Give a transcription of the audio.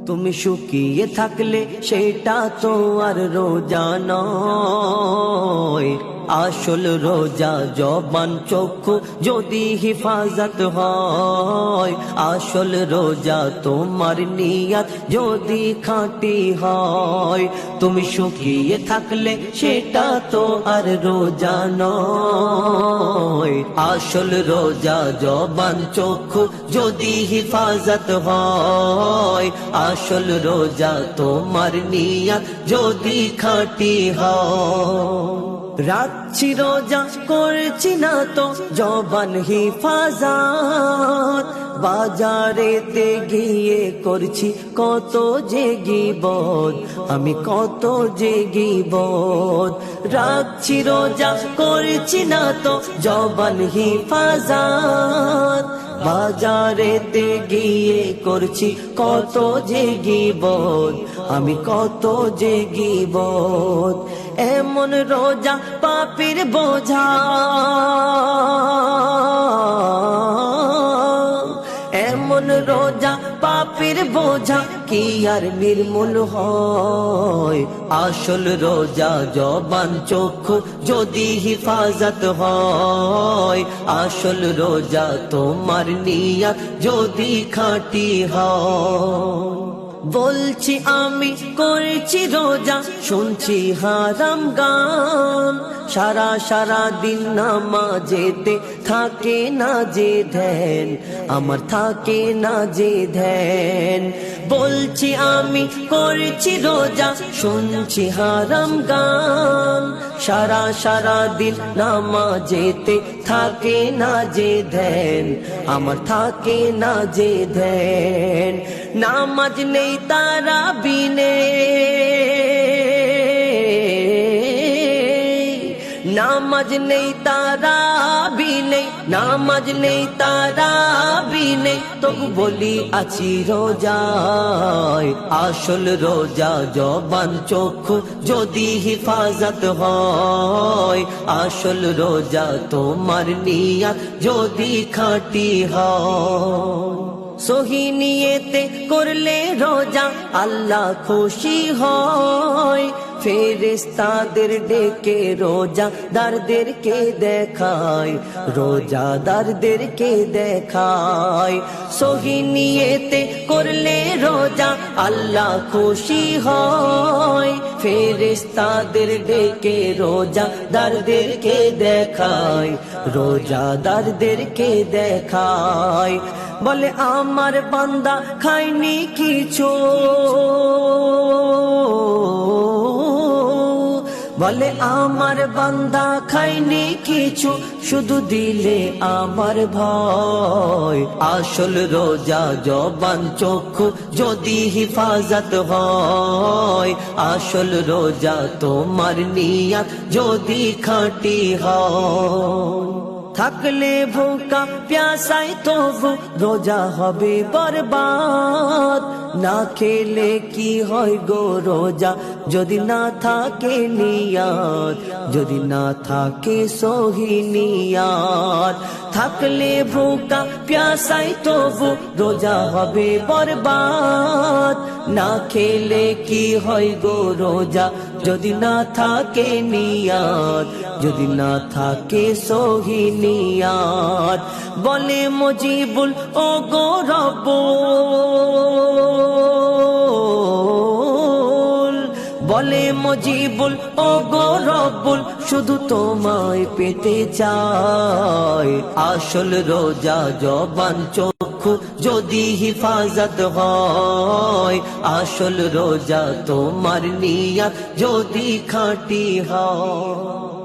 তুমি শুকিয়ে থাকলে সেটা তো আর রোজা নয়। আসল রোজা জবান চক্ষু যদি হিফাজত হয়। আসল রোজা তোমার নিয়ত যদি খাঁটি হয়। তুমি শুকিয়ে থাকলে সেটা তো আর রোজা নয়। আসল রোজা জবান চক্ষু যদি হিফাজত হয়। আসল রোজা তোমার নিয়ত যদি খাঁটি হয়। রাখছি রোজা করছি না তো জবান হিফাজত। বাজারেতে গিয়ে করছি কত যে গীবত, আমি কত যে গীবত। রাখছি রোজা করছি না তো জবান হিফাজত। বাজারেতে গিয়ে করছি কত যে গীবত, আমি কত যে গীবত। এমন রোজা পাপের বোঝা, এমন রোজা পাপের বোঝা কি আর নির্মূল হয়। আসল রোজা জবান চক্ষু যদি হিফাজত হয়। আসল রোজা তোমার নিয়ত যদি খাঁটি হয়। বলছি আমি করছি রোজা, শুনছি হারাম গান। সারা সারা দিন নামাজেতে থাকে না যে ধ্যান, আমার থাকে না যে ধ্যান। বলছি আমি করছি রোজা, শুনছি হারাম গান। সারা সারা দিন নামাজেতে থাকে না যে ধ্যান, আমার থাকে না যে ধ্যান। নামাজ নেই তারাবি নেই, নামাজ নেই তারাবি নেই, নামাজ নেই তারাবি নেই, তবু বলি আছি রোজায়। আসল রোজা জবান চক্ষু যদি হিফাজত হয়। আসল রোজা তোমার নিয়ত যদি খাঁটি হয়। সহি নিয়তে করলে রোজা আল্লাহ খুশি হয়। ফেরেশতাদের ডেকে রোজাদারদেরকে দেখায়, রোজাদারদেরকে দেখায়। সহি নিয়তে করলে রোজা আল্লাহ খুশি হয়। ফেরেশতাদের ডেকে রোজাদারদেরকে দেখায়, রোজাদারদেরকে দেখায়। বলে আমার বান্দা খায়নি কিছু, বলে আমার বান্দা খায়নি কিছু, শুধু দিলে আমার ভয়। আসল রোজা জবান চক্ষু যদি হিফাজত হয়। আসল রোজা তোমার নিয়ত যদি খাঁটি হয়। থাকলে ভোকা প্যাসাই তবু রোজা হবে বরবাদ। না খেলে কি হয় গো রোজা যদি না থাকে নিয়ত, যদি না থাকে সহি নিয়ত। থাকলে ভোকা প্যাসাই তবু রোজা হবে বরবাদ। না খেলে কি হয় গো রোজা যদি না থাকে নিয়ত, যদি না থাকে সহি নিয়ত। বলে মুজিবুল ও গো রব্বুল, বলে মুজিবুল ও গো রব্বুল, শুধু তোমায় পেতে চাই। আসল রোজা জবান চক্ষু যদি হিফাজত হয়। আসল রোজা তোমার নিয়ত যদি খাঁটি হয়।